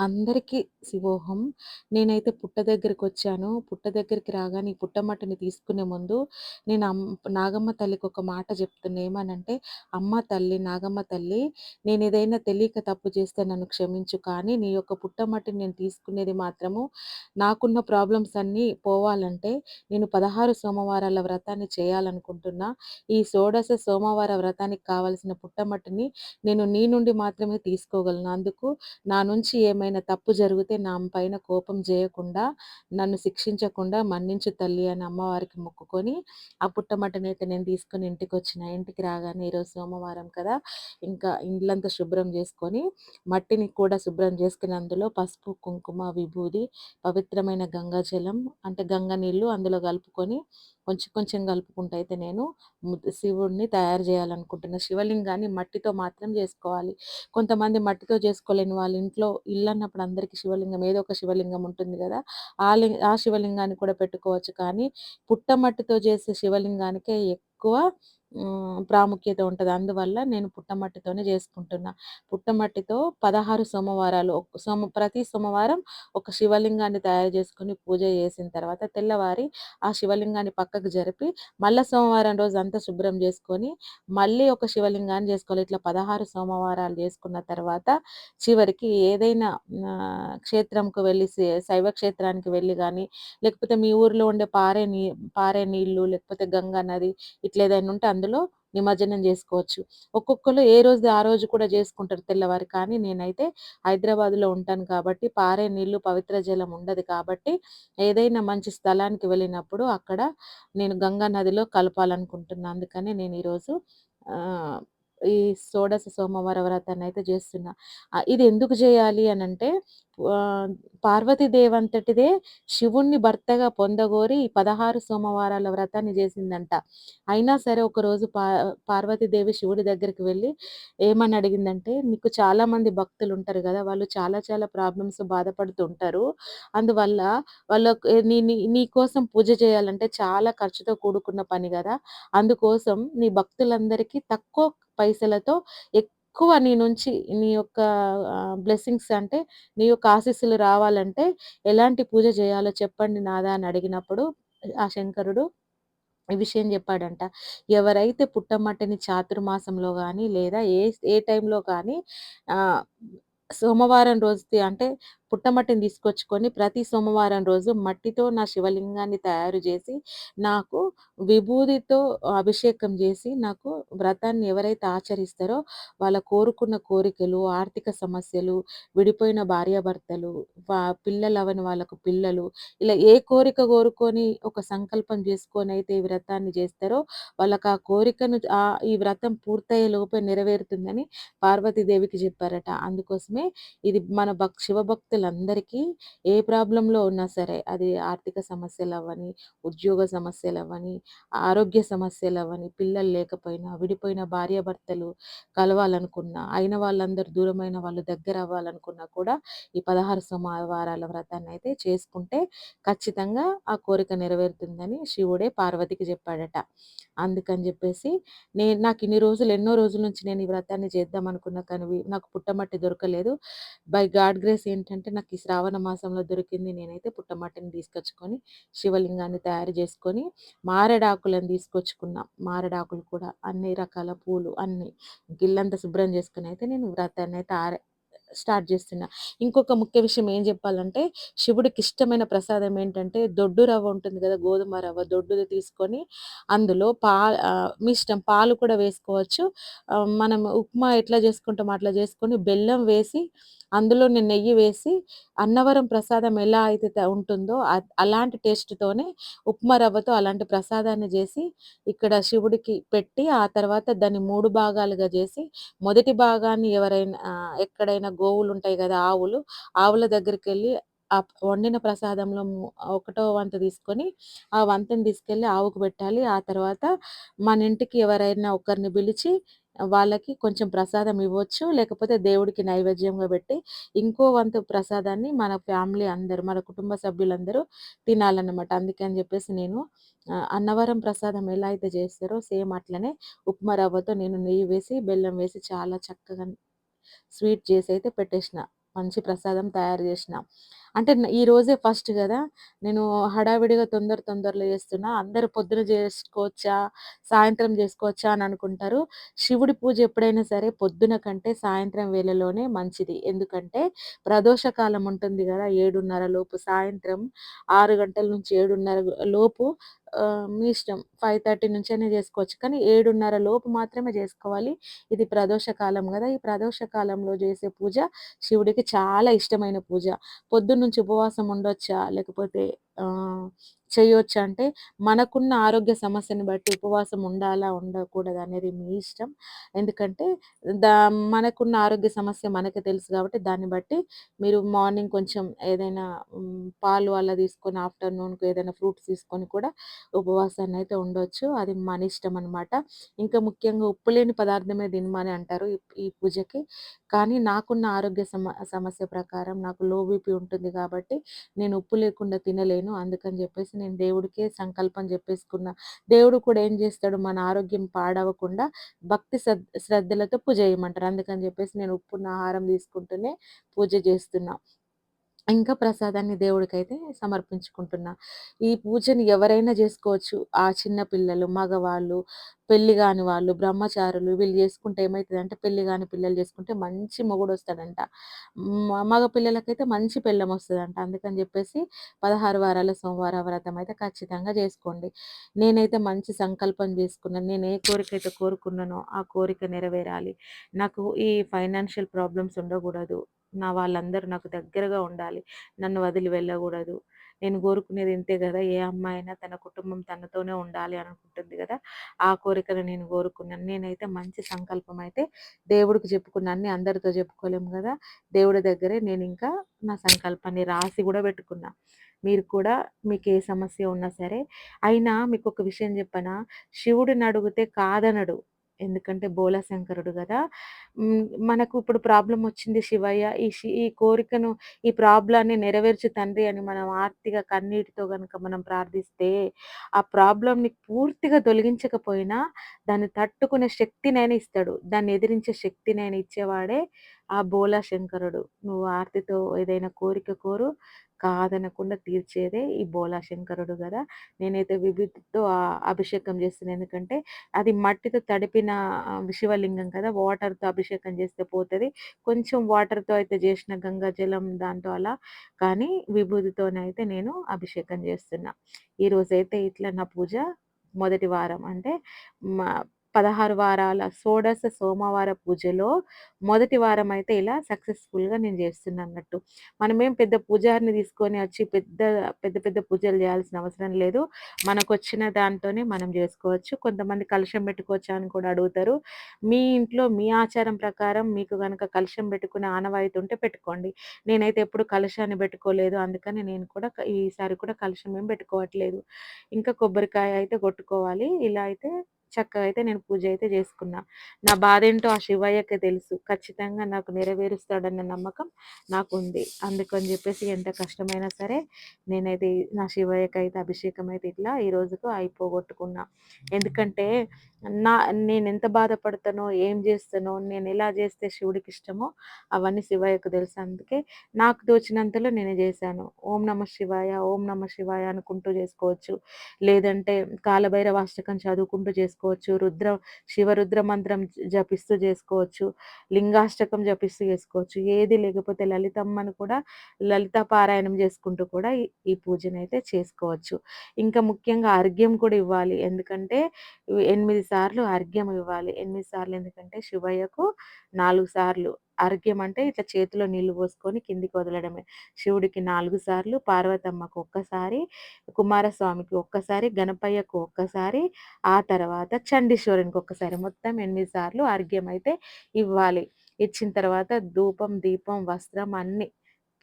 అందరికీ శివోహం. నేనైతే పుట్ట దగ్గరికొచ్చాను. పుట్ట దగ్గరికి రాగానే ఈ పుట్టమట్టిని తీసుకునే ముందు నేను నాగమ్మ తల్లికొక మాట చెప్తున్నా. ఏమనంటే, "అమ్మ తల్లి, నాగమ్మ తల్లి, నేనేదైనా తెలియక తప్పు చేస్తే నన్ను క్షమించు. కానీ నీ యొక్క పుట్టమట్టిని నేను తీసుకునేది మాత్రము నాకున్న ప్రాబ్లమ్స్ అన్నీ పోవాలంటే నేను 16 సోమవారాల వ్రతాన్ని చేయాలనుకుంటున్నా. ఈ షోడశ సోమవార వ్రతానికి కావాల్సిన పుట్టమట్టిని నేను నీ నుండి మాత్రమే తీసుకోగలను. అందుకు నా నుంచి ఏమైనా తప్పు జరిగితే నా పైన కోపం జేయకుండా, నన్ను శిక్షించకుండా మన్నించు తల్లి అని అమ్మవారికి మొక్కుకొని, ఆ పుట్టమట్టనైతే నేను తీసుకొని ఇంటికొచ్చిన. ఇంటికి రాగానే ఈరోజు సోమవారం కదా! ఇంకా ఇల్లంతా శుభ్రం జేసుకొని, మట్టిని కూడా శుభ్రం జేసుకొని అందులో పసుపు, కుంకుమ, విభూది, పవిత్రమైన గంగా జలం అంటే గంగ నీళ్ళు అందులో గలుపుకొని కొంచెం కొంచెం గలుపుకుంటూ అయితే నేను శివుడిని తయారు జేయాలనుకుంటున్నా. శివలింగాన్ని మట్టితో మాత్రం జేసుకోవాలి. కొంతమంది మట్టితో చేసుకోలేని వాళ్ళ ఇంట్లో ఇల్లన్నప్పుడు అందరికీ శివలింగం ఏదో ఒక శివలింగం ఉంటుంది గదా! ఆ శివలింగాన్ని కూడా పెట్టుకోవచ్చు. కానీ పుట్టమట్టితో చేసే శివలింగానికే ఎక్కువ ప్రాముఖ్యత ఉంటది. అందువల్ల నేను పుట్టమట్టితోనే జేసుకుంటున్నా. పుట్టమట్టితో 16 సోమవారాలు ప్రతి సోమవారం ఒక శివలింగాన్ని తయారు చేసుకొని పూజ చేసిన తర్వాత తెల్లవారి ఆ శివలింగాన్ని పక్కకు జరిపి మళ్ళా సోమవారం రోజు అంతా శుభ్రం చేసుకొని మళ్ళీ ఒక శివలింగాన్ని చేసుకోవాలి. ఇట్లా 16 సోమవారాలు చేసుకున్న తర్వాత చివరికి ఏదైనా క్షేత్రంకు వెళ్ళి శైవ క్షేత్రానికి వెళ్ళి గాని, లేకపోతే మీ ఊర్లో ఉండే పారే నీళ్ళు లేకపోతే గంగా నది ఇట్లా ఏదైనా ఉంటే అందులో నిమజ్జనం జేసుకోవచ్చు. ఒక్కొక్కళ్ళు ఏ రోజుది ఆ రోజు కూడా జేసుకుంటారు తెల్లవారి. కానీ నేనైతే హైదరాబాద్‌లో ఉంటాను కాబట్టి పారే నీళ్ళు, పవిత్ర జలం ఉండదు కాబట్టి ఏదైనా మంచి స్థలానికి వెళ్ళినప్పుడు అక్కడ నేను గంగా నదిలో కలపాలనుకుంటున్నా. అందుకని నేను ఈరోజు ఆహ్, ఈ షోడశ సోమవార వ్రతాన్నయితే జేస్తున్నా. ఇది ఎందుకు జేయాలి అనంటే ఆహ్, పార్వతీదేవి అంతటిదే శివుణ్ణి భర్తగా పొందగోరి ఈ 16 సోమవారాల వ్రతాన్ని జేసిందంట. అయినా సరే ఒకరోజు పార్వతీదేవి శివుడి దగ్గరికి వెళ్లి ఏమని అడిగిందంటే, "నీకు చాలామంది భక్తులుంటారు గదా! వాళ్ళు చాలా చాలా ప్రాబ్లమ్స్ బాధపడుతూ ఉంటారు. అందువల్ల వాళ్ళకు నీ కోసం పూజ చేయాలంటే చాలా ఖర్చుతో కూడుకున్న పని గదా! అందుకోసం నీ భక్తులందరికీ తక్కువ పైసలతో ఎక్కువ నీ నుంచి నీ యొక్క బ్లెస్సింగ్స్ అంటే నీ యొక్క ఆశీస్సులు రావాలంటే ఎలాంటి పూజ చేయాలో చెప్పండి నాదా అని అడిగినప్పుడు ఆ శంకరుడు ఈ విషయం జెప్పాడంట. ఎవరైతే పుట్టమట్టిని చాతుర్మాసంలో గాని, లేదా ఏ టైంలో కానీ ఆహ్, సోమవారం రోజుది అంటే పుట్టమట్టిని తీసుకొచ్చుకొని ప్రతి సోమవారం రోజు మట్టితో నా శివలింగాన్ని తయారు జేసి, నాకు విభూదితో అభిషేకం జేసి, నాకు వ్రతాన్ని ఎవరైతే ఆచరిస్తారో వాళ్ళ కోరుకున్న కోరికలు, ఆర్థిక సమస్యలు, విడిపోయిన భార్యాభర్తలు, పిల్లలవ్వని వాళ్ళకు పిల్లలు ఇలా ఏ కోరిక కోరుకొని ఒక సంకల్పం చేసుకొనైతే ఈ వ్రతాన్ని చేస్తారో వాళ్ళకి ఆ కోరికను ఈ వ్రతం పూర్తయ్యే లోపే నెరవేరుతుందని పార్వతీదేవికి చెప్పారట. అందుకోసమే ఇది మన శివభక్తులందరికీ ఏ ప్రాబ్లమ్‌లో ఉన్నా సరే అది ఆర్థిక సమస్యలవ్వని, ఉద్యోగ సమస్యలవ్వని, ఆరోగ్య సమస్యలవ్వని, పిల్లలు లేకపోయినా, విడిపోయిన భార్యాభర్తలు కలవాలనుకున్నా, అయిన వాళ్ళందరూ దూరమైన వాళ్ళు దగ్గరవ్వాలనుకున్నా కూడా ఈ 16 సోమవారాల వ్రతాన్నయితే చేసుకుంటే ఖచ్చితంగా ఆ కోరిక నెరవేరుతుందని శివుడే పార్వతికి జెప్పాడట. అందుకని జెప్పేసి నాకిన్ని రోజులు ఎన్నో రోజుల నుంచి నేను ఈ వ్రతాన్ని చేద్దాం అనుకున్నా కానీ నాకు పుట్టమట్టి దొరకలేదు. బై గాడ్ గ్రేస్ ఏంటంటే నాకు ఈ శ్రావణ మాసంలో దొరికింది. నేనైతే పుట్టమట్టిని తీసుకొచ్చుకొని శివలింగాన్ని తయారు జేసుకొని మారేడాకులను తీసుకొచ్చుకున్నా. మారేడాకులు కూడా అన్ని రకాల పూలు అన్నీ ఇల్లంతా శుభ్రం జేసుకొనైతే నేను వ్రతాన్నయితే స్టార్ట్ జేస్తున్నా. ఇంకొక ముఖ్య విషయం ఏం జెప్పాలంటే, శివుడికిష్టమైన ప్రసాదం ఏంటంటే, దొడ్డు రవ్వ ఉంటుంది గదా! గోధుమ రవ్వ దొడ్డుది తీసుకొని, అందులో మీ ఇష్టం పాలు కూడా వేసుకోవచ్చు. మనం ఉప్మా ఎట్లా జేసుకుంటామో అట్లా జేసుకొని, బెల్లం వేసి, అందులోనే నెయ్యి వేసి, అన్నవరం ప్రసాదం ఎలా అయితే ఉంటుందో, అలాంటి టేస్ట్‌తోనే ఉప్మా రవ్వతో అలాంటి ప్రసాదాన్ని జేసి, ఇక్కడ శివుడికి పెట్టి, ఆ తర్వాత దాన్ని 3 భాగాలుగా జేసి, మొదటి భాగాన్ని ఎక్కడైనా గోవులుంటాయి గదా! ఆవుల దగ్గరికెళ్ళి వండిన ప్రసాదంలో ఒకటో వంతు తీసుకొని, ఆ వంతుని తీసుకెళ్ళి ఆవుకు పెట్టాలి. ఆ తర్వాత మన ఇంటికి ఎవరైనా ఒకరిని పిలిచి వాళ్ళకి కొంచెం ప్రసాదం ఇవ్వచ్చు. లేకపోతే దేవుడికి నైవేద్యంగా పెట్టి, ఇంకో వంతు ప్రసాదాన్ని మన ఫ్యామిలీ అందరూ, మన కుటుంబ సభ్యులందరూ తినాలన్నమాట. అందుకని జెప్పేసి నేను అన్నవరం ప్రసాదం ఎలా అయితే చేస్తారో సేమ్ అట్లనే ఉప్మా రవ్వతో నేను నెయ్యి వేసి, బెల్లం వేసి చాలా చక్కగా స్వీట్ చేసైతే పెట్టేసిన. మంచి ప్రసాదం తయారు జేషిన. అంటే ఈరోజే ఫస్ట్ గదా! నేను హడావిడిగా తొందరలో జేస్తున్నా. అందరూ పొద్దున జేసుకోవచ్చా? సాయంత్రం జేసుకోవచ్చా? అని అనుకుంటారు. శివుడి పూజ ఎప్పుడైనా సరే పొద్దున కంటే సాయంత్రం వేళలోనే మంచిది. ఎందుకంటే ప్రదోష కాలం ఉంటుంది గదా! 7:30 లోపు సాయంత్రం 6 గంటల నుంచి 7:30 లోపు మీ ఇష్టం. 5:30 నుంచైనా జేసుకోవచ్చు. కానీ 7:30 లోపు మాత్రమే జేసుకోవాలి. ఇది ప్రదోష కాలం గదా! ఈ ప్రదోష కాలంలో జేసే పూజ శివుడికి చాలా ఇష్టమైన పూజ. పొద్దున్నుంచి ఉపవాసం ఉండొచ్చా? లేకపోతే ఆహ్, చేయొచ్చా అంటే మనకున్న ఆరోగ్య సమస్యని బట్టి ఉపవాసం ఉండాలా? ఉండకూడదా? అనేది మీ ఇష్టం. ఎందుకంటే దా మనకున్న ఆరోగ్య సమస్య మనకే తెలుసు గాబట్టి దాన్ని బట్టి మీరు మార్నింగ్ కొంచెం ఏదైనా పాలు అలా తీసుకొని ఆఫ్టర్‌నూన్‌కి ఏదైనా ఫ్రూట్స్ తీసుకొని కూడా ఉపవాసాన్నయితే ఉండొచ్చు. అది మన ఇష్టమనమాట. ఇంకా ముఖ్యంగా ఉప్పు లేని పదార్థమే తినమని అంటారు ఈ పూజకి. కానీ నాకున్న ఆరోగ్య సమస్య ప్రకారం నాకు లో బీపీ ఉంటుంది కాబట్టి నేను ఉప్పు లేకుండా తినలేను. అందుకని జెప్పేసి నేను దేవుడికే సంకల్పం జెప్పేసుకున్న. దేవుడు కూడా ఏం జేస్తాడు మన ఆరోగ్యం పాడవకుండా భక్తి శ్రద్ధలతో పూజ చేయమంటారు. అందుకని జెప్పేసి నేను ఉప్పున్న ఆహారం తీసుకుంటూనే పూజ జేస్తున్నా. ఇంకా ప్రసాదాన్ని దేవుడికైతే సమర్పించుకుంటున్నా. ఈ పూజని ఎవరైనా జేసుకోవచ్చు. ఆ చిన్న పిల్లలు, మగవాళ్ళు, పెళ్లి గాని వాళ్ళు, బ్రహ్మచారులు వీళ్ళు జేసుకుంటే ఏమైతదంటే పెళ్లి గాని పిల్లలు జేసుకుంటే మంచి మొగుడొస్తాడంట. మగ పిల్లలకైతే మంచి పెళ్ళామొస్తదంట. అందుకని జెప్పేసి 16 వారాల సోమవార వ్రతం అయితే ఖచ్చితంగా జేసుకోండి. నేనైతే మంచి సంకల్పం జేసుకున్నాను. నేను ఏ కోరికైతే కోరుకున్నానో ఆ కోరిక నెరవేరాలి. నాకు ఈ ఫైనాన్షియల్ ప్రాబ్లమ్స్ ఉండగూడదు. వాళ్ళందరూ నాకు దగ్గరగా ఉండాలి. నన్ను వదిలి వెళ్ళగూడదు. నేను కోరుకునేది ఇంతే గదా! ఏ అమ్మాయైనా తన కుటుంబం తనతోనే ఉండాలి అనుకుంటుంది గదా! ఆ కోరికను నేను కోరుకున్నాను. నేనైతే మంచి సంకల్పం అయితే దేవుడికి చెప్పుకున్నా. అన్నీ అందరితో చెప్పుకోలేము గదా! దేవుడి దగ్గరే నేనింకా నా సంకల్పాన్ని రాసి గూడా పెట్టుకున్నా. మీరు కూడా మీకే సమస్య ఉన్నా సరే అయినా మీకొక విషయం చెప్పనా? శివుడినడిగితే కాదనడు. ఎందుకంటే బోలా శంకరుడు గదా! మనకు ఇప్పుడు ప్రాబ్లమొచ్చింది శివయ్య. ఈ కోరికను, ఈ ప్రాబ్లమ్‌ని నెరవేర్చు తండ్రి అని మనం ఆర్తిగా కన్నీటితో గనుక మనం ప్రార్థిస్తే, ఆ ప్రాబ్లమ్‌ని పూర్తిగా తొలగించకపోయినా, దాన్ని తట్టుకునే శక్తినైనా ఇస్తాడు. దాన్ని ఎదిరించే శక్తినైనా ఇచ్చేవాడే ఆ బోలా శంకరుడు. నువ్వు ఆర్తితో ఏదైనా కోరిక కోరు, కాదనకుండా తీర్చేదే ఈ బోలా శంకరుడు గదా! నేనైతే విభూతితో అభిషేకం చేస్తున్నా. ఎందుకంటే, అది మట్టితో తడిపిన శివలింగం కదా! వాటర్‌తో అభిషేకం చేస్తే పోతది. కొంచెం వాటర్‌తో అయితే చేసిన గంగా జలం దాంతో అలా, కానీ విభూతితోనైతే నేను అభిషేకం చేస్తున్నా. ఈరోజైతే ఇట్లా నా పూజ మొదటి వారం అంటే మ 16 వారాల షోడశ సోమవార పూజలో మొదటి వారం అయితే ఇలా సక్సెస్‌ఫుల్‌గా నేను చేస్తున్నన్నట్టు. మనమేం పెద్ద పూజారిని తీసుకొని వచ్చి పెద్ద పెద్ద పూజలు చేయాల్సిన అవసరం లేదు. మనకొచ్చిన దాంతోనే మనం జేసుకోవచ్చు. కొంతమంది కలశం పెట్టుకోవచ్చా అని కూడా అడుగుతారు. మీ ఇంట్లో మీ ఆచారం ప్రకారం మీకు గనక కలశం పెట్టుకునే ఆనవాయితీ ఉంటే పెట్టుకోండి. నేనైతే ఎప్పుడు కలశాన్ని పెట్టుకోలేదు. అందుకని నేను కూడా ఈసారి కూడా కలశం ఏం పెట్టుకోవట్లేదు. ఇంకా కొబ్బరికాయ అయితే కొట్టుకోవాలి. ఇలా అయితే చక్కగా అయితే నేను పూజ అయితే చేసుకున్నా. నా బాధేంటో ఆ శివయ్యకే తెలుసు. ఖచ్చితంగా నాకు నెరవేరుస్తాడన్న నమ్మకం నాకుంది. అందుకని జెప్పేసి ఎంత కష్టమైనా సరే నేనైతే నా శివయ్యకైతే అభిషేకం అయితే ఇట్లా ఈ రోజుకు అయిపోగొట్టుకున్నా. ఎందుకంటే నా నేనెంత బాధపడతానో, ఏం జేస్తానో, నేనెలా జేస్తే శివుడికిష్టమో అవన్నీ శివయ్యకు తెలుసు. అందుకే నాకు తోచినంతలో నేను జేశాను. ఓం నమః శివాయ, ఓం నమః శివాయ అనుకుంటూ జేసుకోవచ్చు. లేదంటే కాలభైరవాష్టకం చదువుకుంటూ చేసుకోవచ్చు. శివరుద్ర మంత్రం జపిస్తూ జేసుకోవచ్చు. లింగాష్టకం జపిస్తూ చేసుకోవచ్చు. ఏది లేకపోతే లలితమ్మను కూడా లలితా పారాయణం జేసుకుంటూ కూడా ఈ పూజనైతే చేసుకోవచ్చు. ఇంకా ముఖ్యంగా అర్ఘ్యం కూడా ఇవ్వాలి. ఎందుకంటే 8 సార్లు అర్ఘ్యం ఇవ్వాలి. 8 సార్లు ఎందుకంటే శివయ్యకు 4 సార్లు అర్ఘ్యం అంటే ఇట్లా చేతిలో నీళ్లు పోసుకొని కిందికి వదలడమే. శివుడికి 4 సార్లు, పార్వతమ్మకు ఒక్కసారి, కుమారస్వామికి ఒక్కసారి, గణపయ్యకు ఒక్కసారి, ఆ తర్వాత చండీశ్వరునికి ఒక్కసారి మొత్తం 8 సార్లు అర్ఘ్యం అయితే ఇవ్వాలి. ఇచ్చిన తర్వాత ధూపం, దీపం, వస్త్రం అన్నీ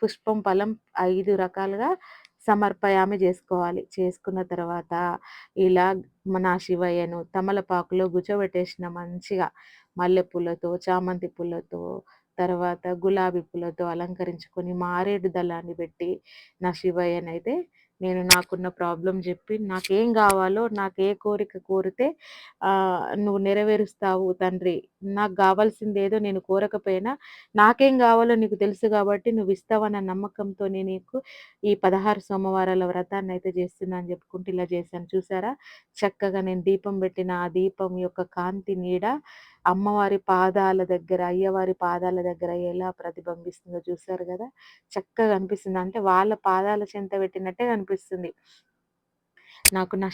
పుష్పం, ఫలం 5 రకాలుగా సమర్పయామి జేసుకోవాలి. చేసుకున్న తర్వాత ఇలా నా శివయ్యను తమలపాకులో కూర్చోబెట్టేసిన మంచిగా మల్లెపూలతో, చామంతి పూలతో, తర్వాత గులాబీ పూలతో అలంకరించుకొని మారేడు దళాన్ని పెట్టి నా శివయ్యనైతే నాకున్న ప్రాబ్లమ్ జెప్పి, నాకేం గావాలో, నాకే కోరిక కోరితే నువ్వు నెరవేరుస్తావు తండ్రి. నాకు గావాల్సిందేదో నేను కోరకపోయినా, నాకేం గావాలో నీకు తెలుసు గాబట్టి నువ్విస్తావన్న నమ్మకంతోనే నీకు ఈ 16 సోమవారాల వ్రతాన్నయితే జేస్తున్నా అని జెప్పుకుంటూ ఇలా జేశాను. చూసారా? చక్కగా నేను దీపం బెట్టిన ఆ దీపం యొక్క కాంతి నీడ అమ్మవారి పాదాల దగ్గర, అయ్యవారి పాదాల దగ్గర ఎలా ప్రతిబింబిస్తుందో చూసారు గదా! చక్కగా అనిపిస్తుంది. అంటే వాళ్ళ పాదాల చెంత పెట్టినట్టే అనిపిస్తుంది. నాకు నా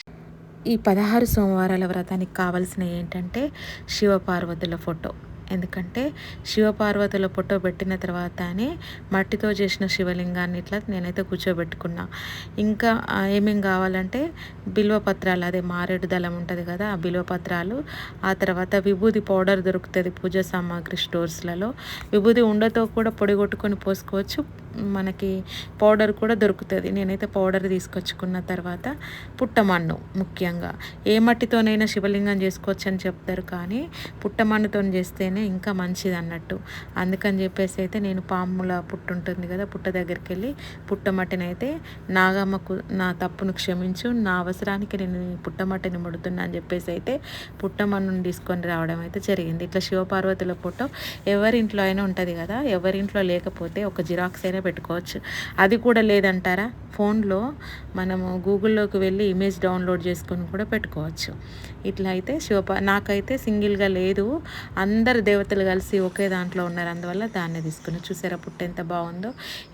ఈ 16 సోమవారాల వ్రతానికి కావాల్సినయేంటంటే శివపార్వతుల ఫోటో. ఎందుకంటే శివపార్వతుల ఫోటో పెట్టిన తర్వాతనే మట్టితో చేసిన శివలింగాన్ని ఇట్లా నేనైతే కూర్చోబెట్టుకున్నా. ఇంకా ఏమేం కావాలంటే బిల్వపత్రాలు, అదే మారేడు దళం ఉంటుంది కదా, ఆ బిల్వపత్రాలు. ఆ తర్వాత విభూది పౌడర్ దొరుకుతుంది పూజా సామాగ్రి స్టోర్స్లలో. విభూది ఉండతో కూడా పొడి కొట్టుకొని పోసుకోవచ్చు, మనకి పౌడర్ కూడా దొరుకుతుంది. నేనైతే పౌడర్ తీసుకొచ్చుకున్న తర్వాత పుట్టమన్ను, ముఖ్యంగా ఏ మట్టితోనైనా శివలింగం చేసుకోవచ్చు అని చెప్తారు, కానీ పుట్టమన్నుతో చేస్తేనే ఇంకా మంచిది అన్నట్టు. అందుకని చెప్పేసి అయితే నేను పాముల పుట్టు ఉంటుంది కదా, పుట్ట దగ్గరికి వెళ్ళి పుట్టమట్టిని అయితే నాగమ్మకు నా తప్పును క్షమించు, నా అవసరానికి నేను పుట్టమట్టిని ముడుతున్నా అని చెప్పేసి అయితే పుట్టమన్నుని తీసుకొని రావడం అయితే జరిగింది. ఇట్లా శివపార్వతుల ఫోటో ఎవరింట్లో అయినా ఉంటుంది కదా, ఎవరింట్లో లేకపోతే ఒక జిరాక్స్ అయినా పెట్టుకోవచ్చు. అది కూడా లేదంటారా, ఫోన్లో మనము గూగుల్లోకి వెళ్ళి ఇమేజ్ డౌన్లోడ్ చేసుకొని కూడా పెట్టుకోవచ్చు. ఇట్లా అయితే నాకైతే సింగిల్గా లేదు, అందరు దేవతలు కలిసి ఒకే దాంట్లో ఉన్నారు, అందువల్ల దాన్ని తీసుకుని. చూసారా పుట్ట ఎంత బాగుందో.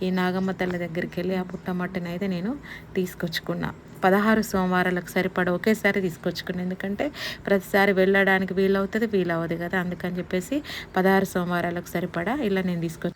ఈ నాగమ్మ తల్లి దగ్గరికి వెళ్ళి ఆ పుట్టమట్టిని అయితే నేను తీసుకొచ్చుకున్నా. 16 సోమవారాలకు సరిపడ ఒకేసారి తీసుకొచ్చుకున్నాను, ఎందుకంటే ప్రతిసారి వెళ్ళడానికి వీలవుతుంది కదా, అందుకని చెప్పేసి 16 సోమవారాలకు సరిపడా ఇలా నేను తీసుకొచ్చి